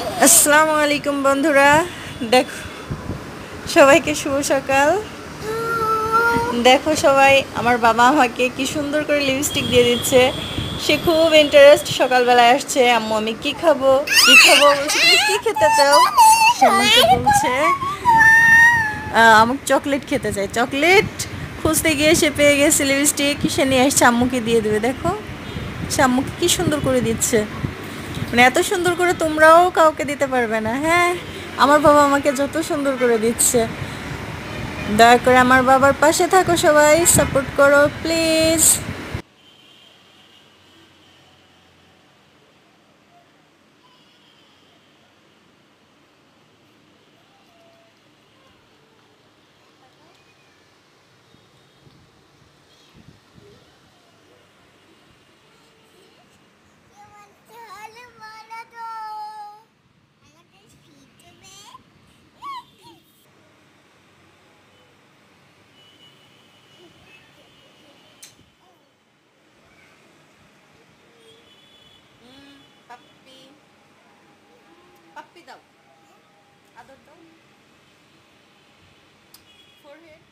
আসসালামু আলাইকুম বন্ধুরা, দেখো সবাইকে শুভ সকাল। দেখো সবাই, আমার বাবা আমাকে কি সুন্দর করে লিপস্টিক দিয়ে দিচ্ছে। সে খুব ইন্টারেস্ট, সকালবেলায় আসছে, আম্মু আমি কি খাবো কি খাবো, বলছে তুমি কি খেতে চাও। সে আমাকে বলছে আমাকে চকলেট খেতে চাই। চকলেট খুঁজতে গিয়ে সে পেয়ে গেছে লিপস্টিক, সে নিয়ে এসছে আম্মুকে দিয়ে দেবে। দেখো সে আম্মুকে কি সুন্দর করে দিচ্ছে, মানে এত সুন্দর করে তোমরাও কাউকে দিতে পারবে না। হ্যাঁ, আমার বাবা আমাকে যত সুন্দর করে দিচ্ছে। দয়া করে আমার বাবার পাশে থাকো, সবাই সাপোর্ট করো প্লিজ। পাপ্পি পাপ্পি দাও, আদর দাও, ফোরহেড।